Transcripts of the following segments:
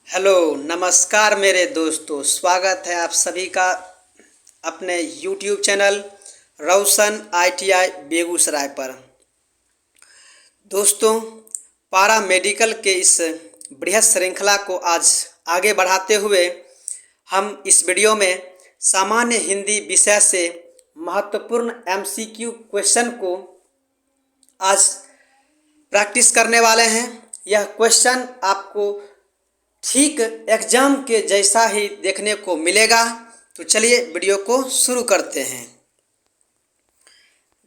Hello नमस्कार मेरे दोस्तों, स्वागत है आप सभी का अपने YouTube चैनल रोशन ITI बेगूसराय पर। दोस्तों, पारा मेडिकल के इस बृहद श्रृंखला को आज आगे बढ़ाते हुए हम इस वीडियो में सामान्य हिंदी विषय से महत्वपूर्ण MCQ क्वेश्चन को आज प्रैक्टिस करने वाले हैं। यह क्वेश्चन आपको ठीक एग्जाम के जैसा ही देखने को मिलेगा। तो चलिए वीडियो को शुरू करते हैं।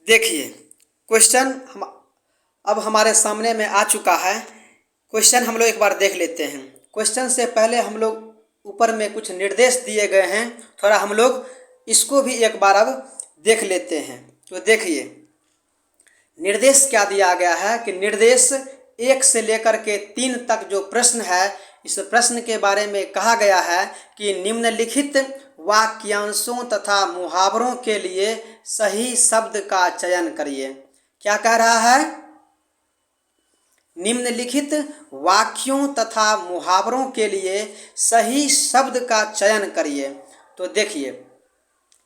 देखिए, क्वेश्चन अब हमारे सामने में आ चुका है। क्वेश्चन हम लोग एक बार देख लेते हैं। क्वेश्चन से पहले हम लोग ऊपर में कुछ निर्देश दिए गए हैं, थोड़ा हम लोग इसको भी एक बार अब देख लेते हैं। तो देखिए, निर्देश क्या दिया गया है कि निर्देश 1 से लेकर के 3 तक जो प्रश्न है, इस प्रश्न के बारे में कहा गया है कि निम्नलिखित वाक्यांशों तथा मुहावरों के लिए सही शब्द का चयन करिए। क्या कह रहा है? निम्नलिखित वाक्यों तथा मुहावरों के लिए सही शब्द का चयन करिए। तो देखिए,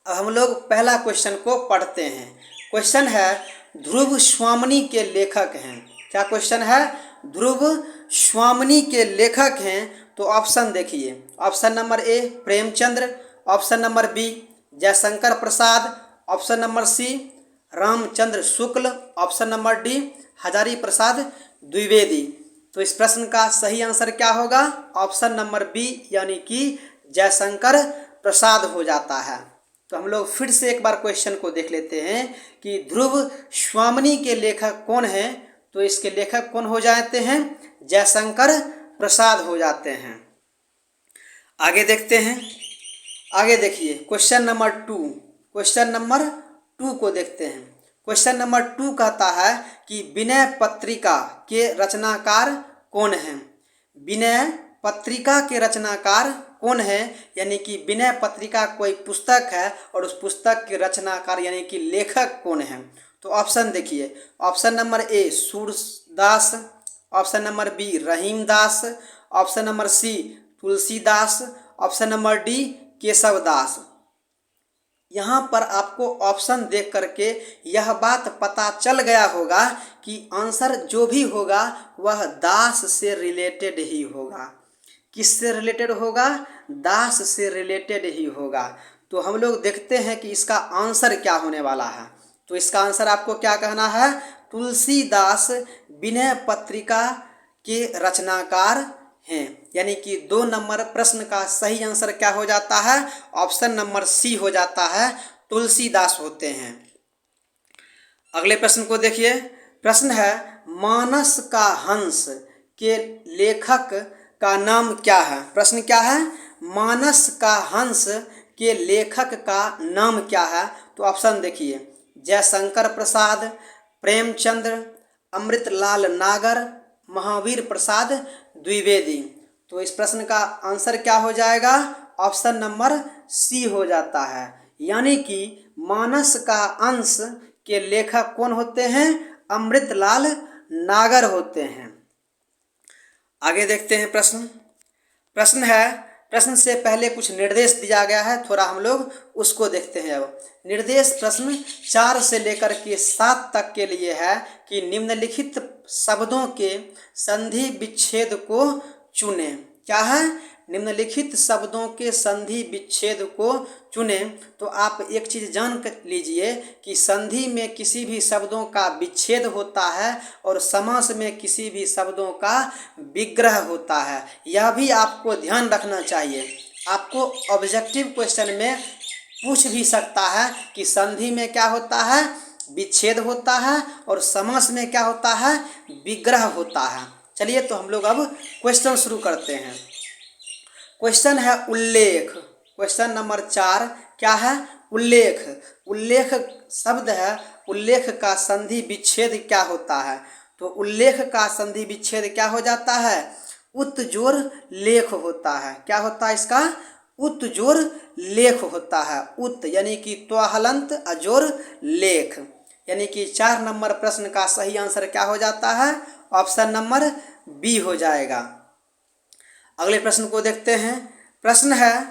अब हम लोग पहला क्वेश्चन को पढ़ते हैं। क्वेश्चन है, ध्रुव स्वामिनी के लेखक हैं। क्या क्वेश्चन है? ध्रुव स्वामिनी के लेखक हैं। तो ऑप्शन देखिए, option number A Premchandra, option number B Jaishankar Prasad, option number C Ramchandra Shukla, option number D Hazari Prasad Dwivedi. तो इस प्रश्न का सही आंसर क्या होगा? ऑप्शन नंबर बी यानी कि जयशंकर प्रसाद हो जाता है। तो हम लोग फिर से एक बार क्वेश्चन को देख लेते हैं कि ध्रुव स्वामिनी के लेखक कौन हैं। तो इसके लेखक कौन हो जाते हैं? जयशंकर प्रसाद हो जाते हैं। आगे देखते हैं। आगे देखिए, क्वेश्चन नंबर 2। क्वेश्चन नंबर 2 को देखते हैं। क्वेश्चन नंबर 2 कहता है कि विनय पत्रिका के रचनाकार कौन हैं? विनय पत्रिका के रचनाकार कौन है? यानी कि विनय पत्रिका कोई पुस्तक है और उस पुस्तक के रचनाकार यानी कि लेखक कौन है? तो ऑप्शन देखिए, option number A Surdas, option number B Rahimdas, option number C Tulsidas, option number D Keshavdas. यहाँ पर आपको ऑप्शन देख करके यह बात पता चल गया होगा कि आंसर जो भी होगा वह दास से रिलेटेड ही होगा। किससे रिलेटेड होगा? दास से रिलेटेड ही होगा। तो हम लोग देखते हैं कि इसका आंसर क्या होने वाला है। तो इसका आंसर आपको क्या कहना है? तुलसीदास विनय पत्रिका के रचनाकार हैं। यानी कि 2 नंबर प्रश्न का सही आंसर क्या हो जाता है? ऑप्शन नंबर सी हो जाता है, तुलसीदास होते हैं। अगले प्रश्न को देखिए। प्रश्न है, मानस का हंस के लेखक का नाम क्या है? प्रश्न क्या है? मानस का हंस के लेखक का नाम क्या है? तो ऑप्शन देखिए, जयशंकर प्रसाद, प्रेमचंद्र, अमृतलाल नागर, महावीर प्रसाद द्विवेदी। तो इस प्रश्न का आंसर क्या हो जाएगा? ऑप्शन नंबर सी हो जाता है। यानी कि मानस का अंश के लेखक कौन होते हैं? अमृतलाल नागर होते हैं। आगे देखते हैं प्रश्न। प्रश्न है, प्रश्न से पहले कुछ निर्देश दिया गया है, थोड़ा हम लोग उसको देखते हैं। अब निर्देश प्रश्न 4 से लेकर के 7 तक के लिए है कि निम्नलिखित शब्दों के संधि विच्छेद को चुनें। क्या है? निम्नलिखित शब्दों के संधि विच्छेद को चुनें। तो आप एक चीज़ जान लीजिए कि संधि में किसी भी शब्दों का विच्छेद होता है और समास में किसी भी शब्दों का विग्रह होता है। यह भी आपको ध्यान रखना चाहिए। आपको ऑब्जेक्टिव क्वेश्चन में पूछ भी सकता है कि संधि में क्या होता है? विच्छेद होता है और समास में क्या होता है? विग्रह होता है। चलिए, तो हम लोग अब क्वेश्चन शुरू करते हैं। क्वेश्चन है उल्लेख। क्वेश्चन नंबर 4 क्या है? उल्लेख। उल्लेख शब्द है, उल्लेख का संधि विच्छेद क्या होता है? तो उल्लेख का संधि विच्छेद क्या हो जाता है? उत जोड़ लेख होता है। क्या होता है इसका? उत जोड़ लेख होता है। उत यानी कि त्वहलंत अजोर लेख। यानी कि 4 नंबर प्रश्न का सही आंसर क्या हो जाता है? ऑप्शन नंबर बी हो जाएगा। अगले प्रश्न को देखते हैं। प्रश्न है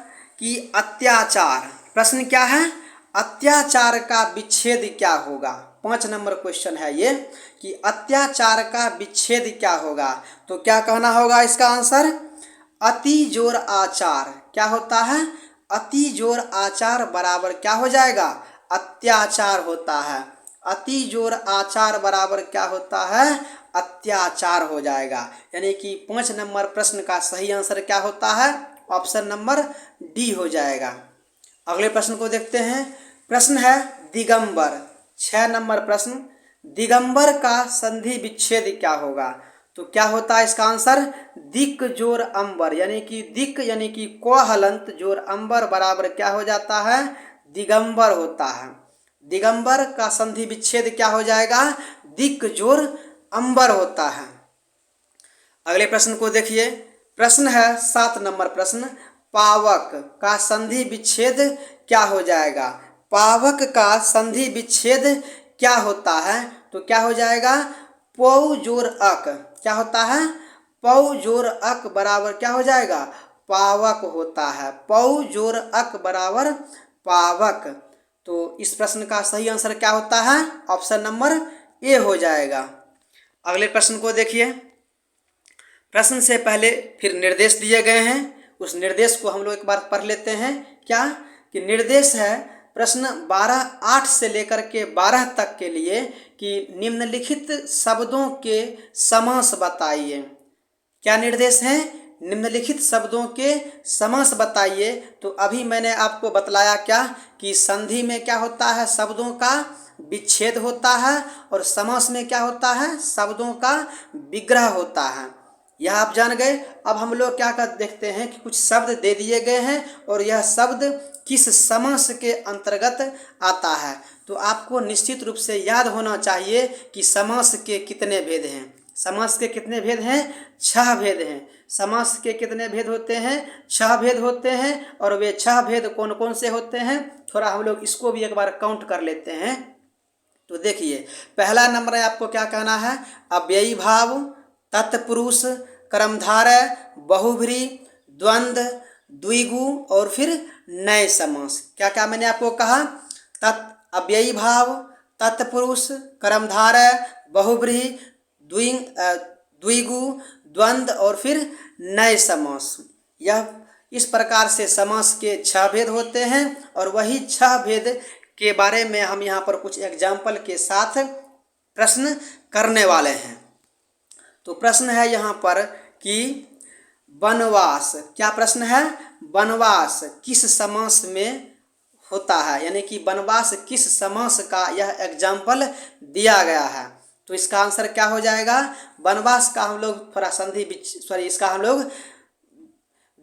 कि अत्याचार, प्रश्न क्या है, अत्याचार का विच्छेद क्या होगा। 5 नंबर क्वेश्चन है ये कि अत्याचार का विच्छेद क्या होगा। तो क्या कहना होगा इसका आंसर, अति जोर आचार। क्या होता है, अति जोर आचार बराबर क्या हो जाएगा, अत्याचार होता है। अति जोर आचार बराबर क्या होता है, अत्याचार हो जाएगा। यानी कि 5 नंबर प्रश्न का सही आंसर क्या होता है, ऑप्शन नंबर डी हो जाएगा। अगले प्रश्न को देखते हैं। प्रश्न है दिगंबर, 6 नंबर प्रश्न, दिगंबर का संधि विच्छेद क्या होगा। तो क्या होता है इसका आंसर, दिक जोर अंबर, यानी कि दिक यानी कि कोहलंत जोर अंबर बराबर क्या हो जाता है, दिगंबर होता है। दिगंबर का संधि विच्छेद क्या हो जाएगा, दिक जोर अंबर होता है। अगले प्रश्न को देखिए। प्रश्न है 7 नंबर प्रश्न, पावक का संधि विच्छेद क्या हो जाएगा। पावक का संधि विच्छेद क्या होता है। तो क्या हो जाएगा, पौ जोर अक। क्या होता है, पौ जोर अक बराबर क्या हो जाएगा, पावक होता है। पौ जोर अक बराबर पावक। तो इस प्रश्न का सही आंसर क्या होता है, ऑप्शन नंबर ए हो जाएगा। अगले प्रश्न को देखिए। प्रश्न से पहले फिर निर्देश दिए गए हैं, उस निर्देश को हम लोग एक बार पढ़ लेते हैं। क्या कि निर्देश है प्रश्न 12(8) से लेकर के 12 तक के लिए कि निम्नलिखित शब्दों के समास बताइए। क्या निर्देश है, निम्नलिखित शब्दों के समास बताइए। तो अभी मैंने आपको बतलाया क्या कि संधि में क्या होता है, शब्दों का विच्छेद होता है, और समास में क्या होता है, शब्दों का विग्रह होता है। यह आप जान गए। अब हम लोग क्या कर देखते हैं कि कुछ शब्द दे दिए गए हैं और यह शब्द किस समास के अंतर्गत आता है। तो आपको निश्चित रूप से याद होना चाहिए कि समास के कितने भेद हैं। समास के कितने भेद हैं, 6 भेद हैं। समास के कितने भेद होते हैं, 6 भेद होते हैं। और वे 6 भेद कौन कौन से होते हैं, थोड़ा हम लोग इसको भी एक बार काउंट कर लेते हैं। तो देखिए, पहला नंबर है आपको क्या कहना है, अव्ययी भाव, तत्पुरुष, कर्मधारय, बहुव्रीहि, द्वंद्व, द्विगु और फिर नए समास। क्या क्या मैंने आपको कहा, अव्ययी भाव, तत्पुरुष, कर्मधारय, बहुव्रीहि, द्विगु, द्वंद्व और फिर नए समास। यह इस प्रकार से समास के 6 भेद होते हैं। और वही 6 भेद के बारे में हम यहाँ पर कुछ एग्जाम्पल के साथ प्रश्न करने वाले हैं। तो प्रश्न है यहाँ पर कि वनवास, क्या प्रश्न है, वनवास किस समास में होता है, यानी कि वनवास किस समास का यह एग्जाम्पल दिया गया है। तो इसका आंसर क्या हो जाएगा, वनवास का हम लोग थोड़ा इसका हम लोग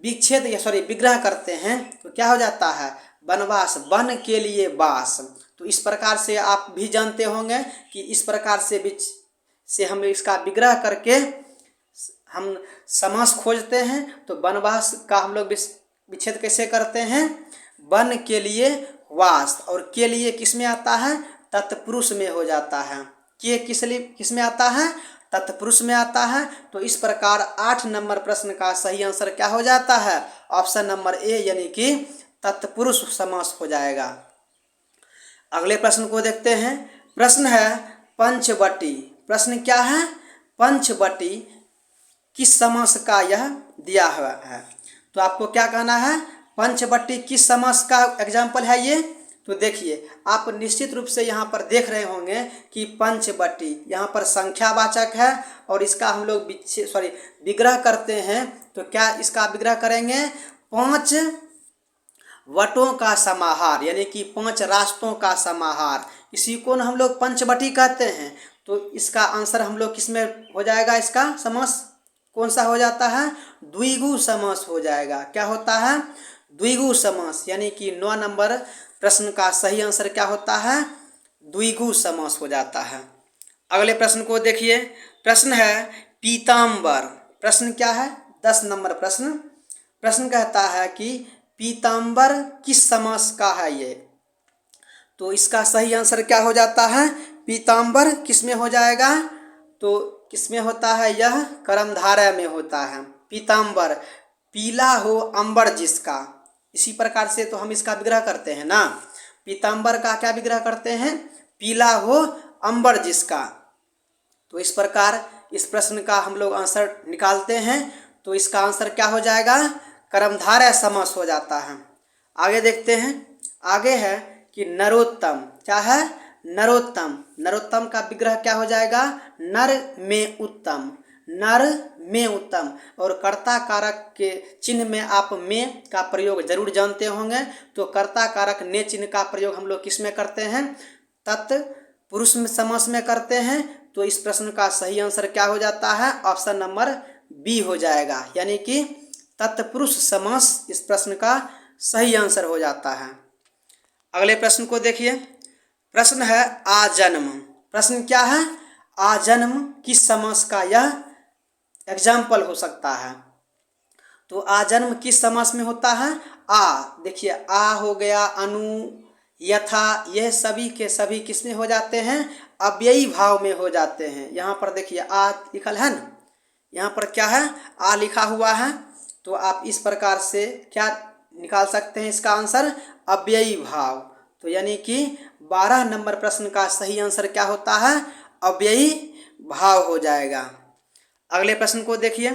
विच्छेद या विग्रह करते हैं। तो क्या हो जाता है, वनवास, वन के लिए वास। तो इस प्रकार से आप भी जानते होंगे कि इस प्रकार से हम इसका विग्रह करके हम समास खोजते हैं। तो वनवास का हम लोग विच्छेद कैसे करते हैं, वन के लिए वास, और के लिए किस में आता है, तत्पुरुष में हो जाता है। के किस में आता है, तत्पुरुष में आता है। तो इस प्रकार 8 नंबर प्रश्न का सही आंसर क्या हो जाता है, ऑप्शन नंबर ए, यानी कि तत्पुरुष समास हो जाएगा। अगले प्रश्न को देखते हैं। प्रश्न है पंचवटी, प्रश्न क्या है, पंचवटी किस समास का यह दिया हुआ है। तो आपको क्या कहना है, पंचवटी किस समास का एग्जाम्पल है ये। तो देखिए, आप निश्चित रूप से यहाँ पर देख रहे होंगे कि पंचवटी यहाँ पर संख्यावाचक है और इसका हम लोग विग्रह करते हैं। तो क्या इसका विग्रह करेंगे, 5 वटों का समाहार, यानी कि 5 रास्तों का समाहार, इसी को हम लोग पंचवटी कहते हैं। तो इसका आंसर हम लोग किस में हो जाएगा, इसका समास कौन सा हो जाता है, द्विगु समास हो जाएगा। क्या होता है, द्विगु समास, यानी कि 9 नंबर प्रश्न का सही आंसर क्या होता है, द्विगु समास हो जाता है। अगले प्रश्न को देखिए। प्रश्न है पीताम्बर, प्रश्न क्या है, 10 नंबर प्रश्न। प्रश्न कहता है कि पीताम्बर किस समास का है ये। तो इसका सही आंसर क्या हो जाता है, पीताम्बर किस में हो जाएगा, तो किस में होता है, यह कर्मधारय में होता है। पीताम्बर पीला हो अंबर जिसका। इसी प्रकार से तो हम इसका विग्रह करते हैं ना, पीताम्बर का क्या विग्रह करते हैं, पीला हो अंबर जिसका। तो इस प्रकार इस प्रश्न का हम लोग आंसर निकालते हैं। तो इसका आंसर क्या हो जाएगा, कर्मधारय समास हो जाता है। आगे देखते हैं, आगे है कि नरोत्तम, क्या है, नरोत्तम। नरोत्तम का विग्रह क्या हो जाएगा, नर में उत्तम, नर में उत्तम। और कर्ता कारक के चिन्ह में आप में का प्रयोग जरूर जानते होंगे। तो कर्ता कारक ने चिन्ह का प्रयोग हम लोग किस में करते हैं, तत्पुरुष में समास में करते हैं। तो इस प्रश्न का सही आंसर क्या हो जाता है, ऑप्शन नंबर बी हो जाएगा, यानी कि तत्पुरुष समास इस प्रश्न का सही आंसर हो जाता है। अगले प्रश्न को देखिए, प्रश्न है आजन्म। प्रश्न क्या है, आजन्म किस समास का यह एग्जाम्पल हो सकता है। तो आजन्म किस समास में होता है, आ, देखिए आ हो गया, अनु, यथा, यह सभी के सभी किस में हो जाते हैं, अव्ययी भाव में हो जाते हैं। यहाँ पर देखिए आ लिखल है ना, यहाँ पर क्या है, आ लिखा हुआ है। तो आप इस प्रकार से क्या निकाल सकते हैं इसका आंसर, अव्ययी भाव। तो यानी कि 12 नंबर प्रश्न का सही आंसर क्या होता है, अव्ययी भाव हो जाएगा। अगले प्रश्न को देखिए,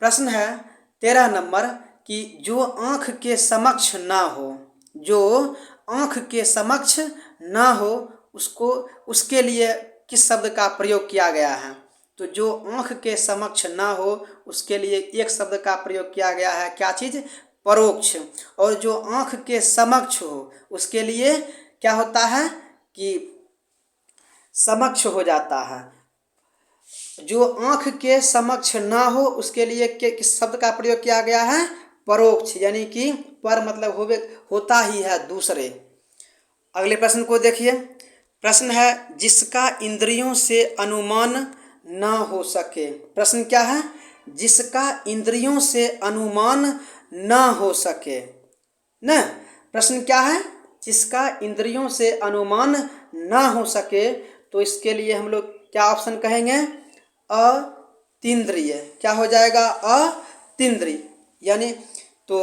प्रश्न है 13 नंबर कि जो आँख के समक्ष ना हो, जो आँख के समक्ष ना हो उसको, उसके लिए किस शब्द का प्रयोग किया गया है। तो जो आँख के समक्ष ना हो उसके लिए एक शब्द का प्रयोग किया गया है, क्या चीज़, परोक्ष। और जो आँख के समक्ष हो उसके लिए क्या होता है कि समक्ष हो जाता है। जो आँख के समक्ष ना हो उसके लिए किस शब्द का प्रयोग किया गया है, परोक्ष, यानी कि पर मतलब होता ही है दूसरे। अगले प्रश्न को देखिए, प्रश्न है जिसका इंद्रियों से अनुमान ना हो सके। प्रश्न क्या है, जिसका इंद्रियों से अनुमान ना हो सके न। प्रश्न क्या है, जिसका इंद्रियों से अनुमान ना हो सके। तो इसके लिए हम लोग क्या ऑप्शन कहेंगे, अतीन्द्रिय। क्या हो जाएगा, अतीन्द्रिय। यानी तो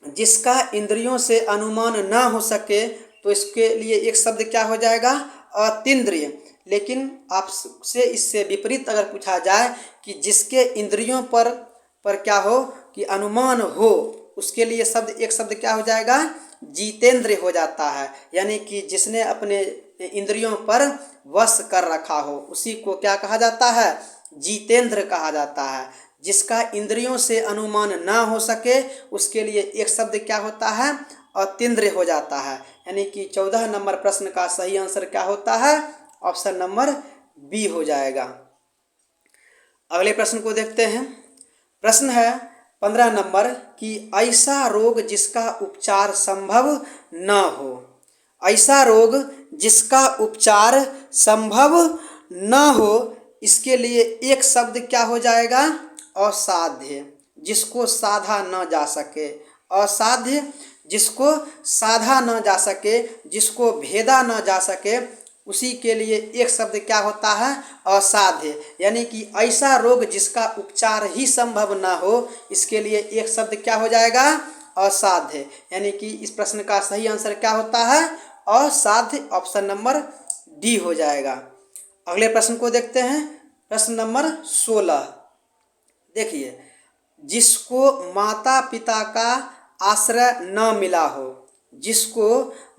जिसका इंद्रियों से अनुमान ना हो सके तो इसके लिए एक शब्द क्या हो जाएगा, अतीन्द्रिय। लेकिन आपसे इससे विपरीत अगर पूछा जाए कि जिसके इंद्रियों पर क्या हो कि अनुमान हो, उसके लिए शब्द एक शब्द क्या हो जाएगा, जितेंद्र हो जाता है। यानी कि जिसने अपने इंद्रियों पर वश कर रखा हो उसी को क्या कहा जाता है, जितेंद्र कहा जाता है। जिसका इंद्रियों से अनुमान ना हो सके उसके लिए एक शब्द क्या होता है, अतीन्द्रिय हो जाता है। यानी कि 14 नंबर प्रश्न का सही आंसर क्या होता है, ऑप्शन नंबर बी हो जाएगा। अगले प्रश्न को देखते हैं, प्रश्न है 15 नंबर कि ऐसा रोग जिसका उपचार संभव न हो। ऐसा रोग जिसका उपचार संभव न हो इसके लिए एक शब्द क्या हो जाएगा, असाध्य, जिसको साधा न जा सके। असाध्य, जिसको साधा न जा सके, जिसको भेदा न जा सके, उसी के लिए एक शब्द क्या होता है, असाध्य। यानी कि ऐसा रोग जिसका उपचार ही संभव ना हो इसके लिए एक शब्द क्या हो जाएगा, असाध्य। यानी कि इस प्रश्न का सही आंसर क्या होता है, असाध्य, ऑप्शन नंबर डी हो जाएगा। अगले प्रश्न को देखते हैं, प्रश्न नंबर 16। देखिए, जिसको माता पिता का आश्रय न मिला हो, जिसको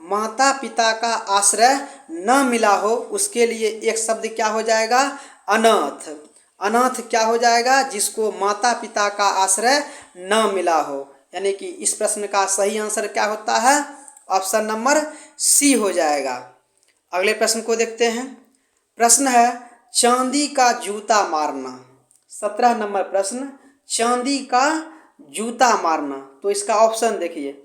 माता पिता का आश्रय न मिला हो उसके लिए एक शब्द क्या हो जाएगा, अनाथ। अनाथ क्या हो जाएगा, जिसको माता पिता का आश्रय न मिला हो। यानी कि इस प्रश्न का सही आंसर क्या होता है, ऑप्शन नंबर सी हो जाएगा। अगले प्रश्न को देखते हैं, प्रश्न है चांदी का जूता मारना। 17 नंबर प्रश्न, चांदी का जूता मारना। तो इसका ऑप्शन देखिए,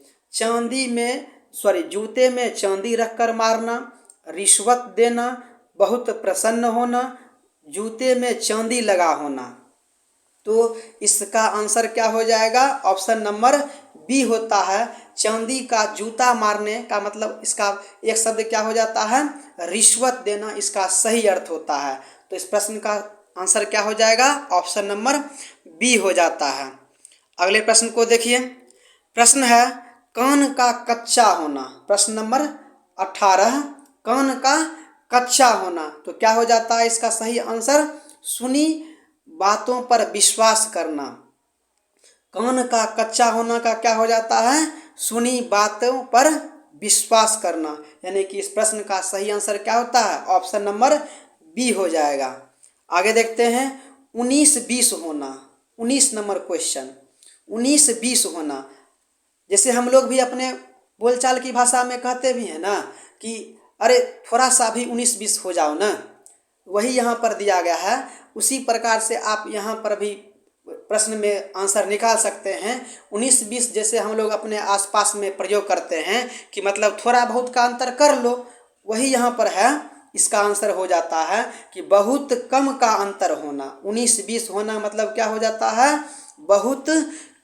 जूते में चांदी रखकर मारना, रिश्वत देना, बहुत प्रसन्न होना, जूते में चांदी लगा होना। तो इसका आंसर क्या हो जाएगा, ऑप्शन नंबर बी होता है। चांदी का जूता मारने का मतलब इसका एक शब्द क्या हो जाता है, रिश्वत देना, इसका सही अर्थ होता है। तो इस प्रश्न का आंसर क्या हो जाएगा, ऑप्शन नंबर बी हो जाता है। अगले प्रश्न को देखिए। प्रश्न है कान का कच्चा होना। प्रश्न नंबर 18, कान का कच्चा होना। तो क्या हो जाता है इसका सही आंसर? सुनी बातों पर विश्वास करना। कान का कच्चा होना का क्या हो जाता है? सुनी बातों पर विश्वास करना। यानी कि इस प्रश्न का सही आंसर क्या होता है? ऑप्शन नंबर बी हो जाएगा। आगे देखते हैं 19-20 होना। 19 नंबर क्वेश्चन, 19-20 होना। जैसे हम लोग भी अपने बोलचाल की भाषा में कहते भी हैं ना कि अरे थोड़ा सा भी 19-20 हो जाओ ना, वही यहाँ पर दिया गया है। उसी प्रकार से आप यहाँ पर भी प्रश्न में आंसर निकाल सकते हैं। 19-20 जैसे हम लोग अपने आसपास में प्रयोग करते हैं कि मतलब थोड़ा बहुत का अंतर कर लो, वही यहाँ पर है। इसका आंसर हो जाता है कि बहुत कम का अंतर होना। 19-20 होना मतलब क्या हो जाता है? बहुत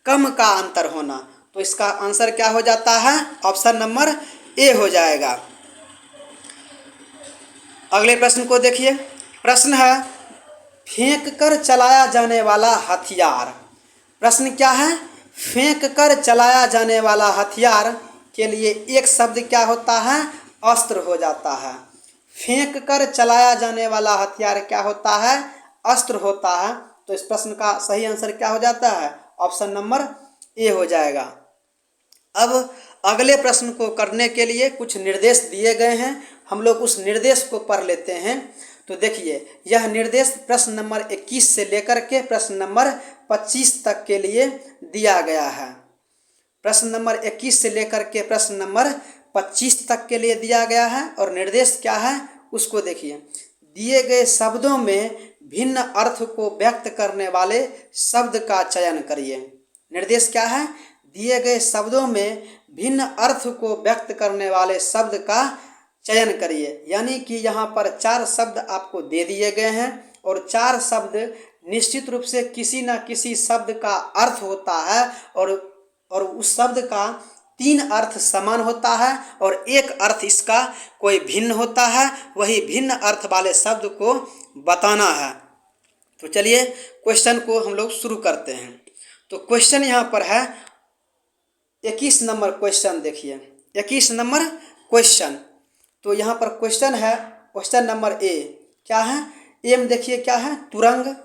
कम का अंतर होना। तो इसका आंसर क्या हो जाता है? ऑप्शन नंबर ए हो जाएगा। अगले प्रश्न को देखिए। प्रश्न है फेंक कर चलाया जाने वाला हथियार। प्रश्न क्या है? फेंक कर चलाया जाने वाला हथियार के लिए एक शब्द क्या होता है? अस्त्र हो जाता है। फेंक कर चलाया जाने वाला हथियार क्या होता है? अस्त्र होता है। तो इस प्रश्न का सही आंसर क्या हो जाता है? ऑप्शन नंबर ए हो जाएगा। अब अगले प्रश्न को करने के लिए कुछ निर्देश दिए गए हैं, हम लोग उस निर्देश को पढ़ लेते हैं। तो देखिए यह निर्देश प्रश्न नंबर 21 से लेकर के प्रश्न नंबर 25 तक के लिए दिया गया है। प्रश्न नंबर 21 से लेकर के प्रश्न नंबर 25 तक के लिए दिया गया है। और निर्देश क्या है उसको देखिए। दिए गए शब्दों में भिन्न अर्थ को व्यक्त करने वाले शब्द का चयन करिए। निर्देश क्या है? दिए गए शब्दों में भिन्न अर्थ को व्यक्त करने वाले शब्द का चयन करिए। यानी कि यहाँ पर 4 शब्द आपको दे दिए गए हैं और 4 शब्द निश्चित रूप से किसी न किसी शब्द का अर्थ होता है और उस शब्द का 3 अर्थ समान होता है और एक अर्थ इसका कोई भिन्न होता है। वही भिन्न अर्थ वाले शब्द को बताना है। तो चलिए क्वेश्चन को हम लोग शुरू करते हैं। तो क्वेश्चन यहाँ पर है 21 नंबर क्वेश्चन। देखिए 21 नंबर क्वेश्चन। तो यहाँ पर क्वेश्चन है क्वेश्चन नंबर ए क्या है? ए में देखिए क्या है? तुरंग।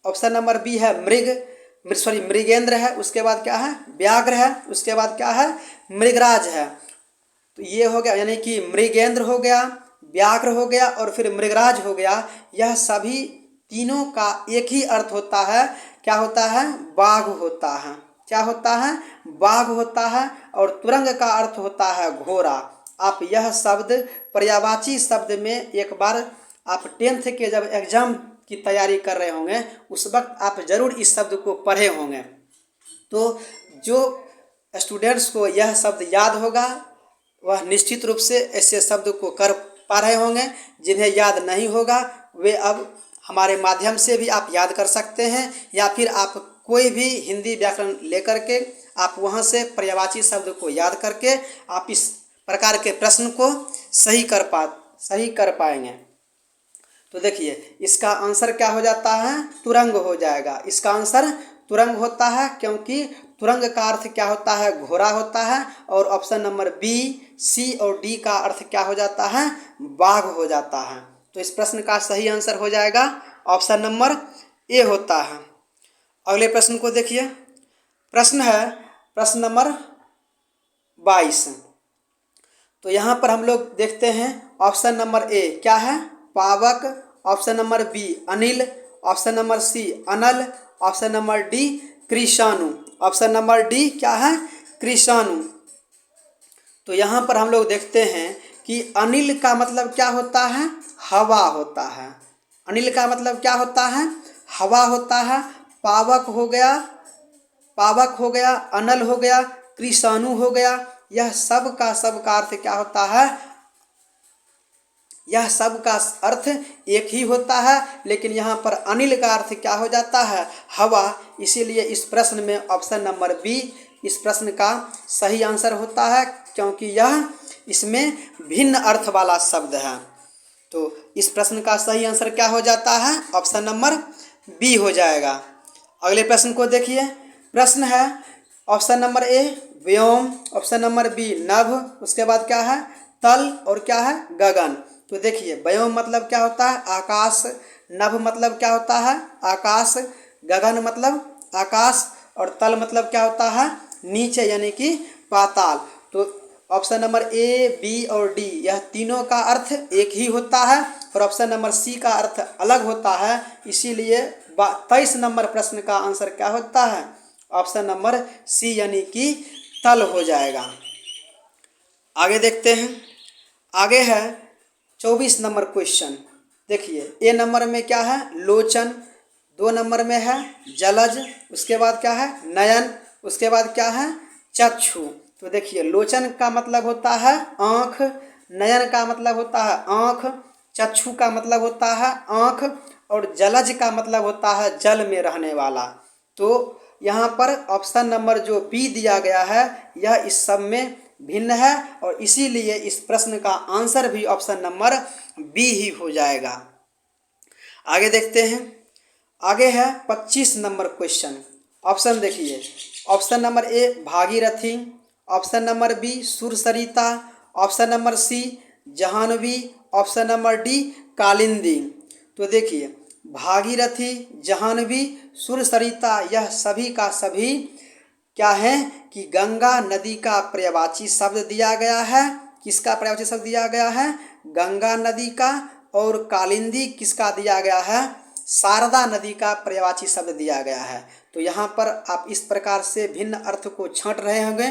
ऑप्शन नंबर बी है मृगेंद्र है। उसके बाद क्या है? व्याघ्र है। उसके बाद क्या है? मृगराज है। तो ये हो गया, यानी कि मृगेंद्र हो गया, व्याघ्र हो गया और फिर मृगराज हो गया। यह सभी तीनों का एक ही अर्थ होता है। क्या होता है? बाघ होता है। क्या होता है? बाघ होता है। और तुरंग का अर्थ होता है घोड़ा। आप यह शब्द पर्यायवाची शब्द में एक बार आप 10th के जब एग्जाम की तैयारी कर रहे होंगे उस वक्त आप जरूर इस शब्द को पढ़े होंगे। तो जो स्टूडेंट्स को यह शब्द याद होगा वह निश्चित रूप से ऐसे शब्द को कर पा रहे होंगे। जिन्हें याद नहीं होगा वे अब हमारे माध्यम से भी आप याद कर सकते हैं, या फिर आप कोई भी हिंदी व्याकरण लेकर के आप वहाँ से पर्यायवाची शब्द को याद करके आप इस प्रकार के प्रश्न को सही कर पाएंगे। तो देखिए इसका आंसर क्या हो जाता है? तुरंग हो जाएगा। इसका आंसर तुरंग होता है क्योंकि तुरंग का अर्थ क्या होता है? घोड़ा होता है। और ऑप्शन नंबर बी, सी और डी का अर्थ क्या हो जाता है? बाघ हो जाता है। तो इस प्रश्न का सही आंसर हो जाएगा ऑप्शन नंबर ए होता है। अगले प्रश्न को देखिए। प्रश्न है प्रश्न नंबर 22। तो यहाँ पर हम लोग देखते हैं ऑप्शन नंबर ए क्या है? पावक। ऑप्शन नंबर बी अनिल। ऑप्शन नंबर सी अनल। ऑप्शन नंबर डी कृषाणु। ऑप्शन नंबर डी क्या है? कृषाणु। तो यहाँ पर हम लोग देखते हैं कि अनिल का मतलब क्या होता है? हवा होता है। अनिल का मतलब क्या होता है? हवा होता है। पावक हो गया, अनल हो गया, कृषाणु हो गया। यह सब का अर्थ क्या होता है? यह सब का अर्थ एक ही होता है, लेकिन यहाँ पर अनिल का अर्थ क्या हो जाता है? हवा। इसीलिए इस प्रश्न में ऑप्शन नंबर बी इस प्रश्न का सही आंसर होता है, क्योंकि यह इसमें भिन्न अर्थ वाला शब्द है। तो इस प्रश्न का सही आंसर क्या हो जाता है? ऑप्शन नंबर बी हो जाएगा। अगले प्रश्न को देखिए। प्रश्न है ऑप्शन नंबर ए व्योम, ऑप्शन नंबर बी नभ, उसके बाद क्या है तल और क्या है गगन। तो देखिए व्योम मतलब क्या होता है आकाश, नभ मतलब क्या होता है आकाश, गगन मतलब आकाश और तल मतलब क्या होता है नीचे यानी कि पाताल। तो ऑप्शन नंबर ए बी और डी यह तीनों का अर्थ एक ही होता है और ऑप्शन नंबर सी का अर्थ अलग होता है, इसीलिए 23 नंबर प्रश्न का आंसर क्या होता है ऑप्शन नंबर सी यानी कि तल हो जाएगा। आगे देखते हैं, आगे है 24 नंबर क्वेश्चन। देखिए ए नंबर में क्या है लोचन, 2 नंबर में है जलज, उसके बाद क्या है नयन, उसके बाद क्या है चक्षु। तो देखिए लोचन का मतलब होता है आँख, नयन का मतलब होता है आँख, चक्षु का मतलब होता है आँख और जलज का मतलब होता है जल में रहने वाला। तो यहाँ पर ऑप्शन नंबर जो बी दिया गया है यह इस सब में भिन्न है और इसीलिए इस प्रश्न का आंसर भी ऑप्शन नंबर बी ही हो जाएगा। आगे देखते हैं, आगे है 25 नंबर क्वेश्चन। ऑप्शन देखिए option number A Bhagirathi, option number B Sursarita, option number C Jahnavi, option number D Kalindi. तो देखिए भागीरथी, जाह्नवी, सुरसरिता यह सभी का सभी क्या है कि गंगा नदी का पर्यायवाची शब्द दिया गया है। किसका पर्यायवाची शब्द दिया गया है गंगा नदी का, और कालिंदी किसका दिया गया है शारदा नदी का पर्यायवाची शब्द दिया गया है। तो यहाँ पर आप इस प्रकार से भिन्न अर्थ को छांट रहे होंगे।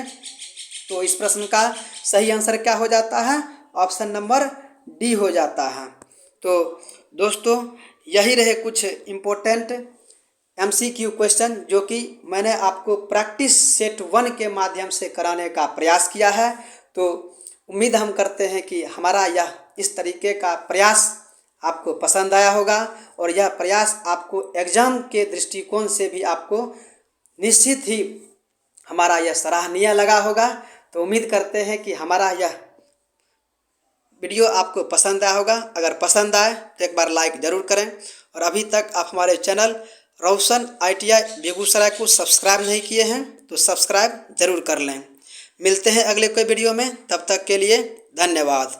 तो इस प्रश्न का सही आंसर क्या हो जाता है ऑप्शन नंबर डी हो जाता है। तो दोस्तों यही रहे कुछ इम्पोर्टेंट MCQ क्वेश्चन जो कि मैंने आपको प्रैक्टिस सेट 1 के माध्यम से कराने का प्रयास किया है। तो उम्मीद हम करते हैं कि हमारा यह इस तरीके का प्रयास आपको पसंद आया होगा और यह प्रयास आपको एग्ज़ाम के दृष्टिकोण से भी आपको निश्चित ही हमारा यह सराहनीय लगा होगा। तो उम्मीद करते हैं कि हमारा यह वीडियो आपको पसंद आया होगा। अगर पसंद आए तो एक बार लाइक ज़रूर करें और अभी तक आप हमारे चैनल रोशन ITI बेगूसराय को सब्सक्राइब नहीं किए हैं तो सब्सक्राइब ज़रूर कर लें। मिलते हैं अगले कोई वीडियो में, तब तक के लिए धन्यवाद।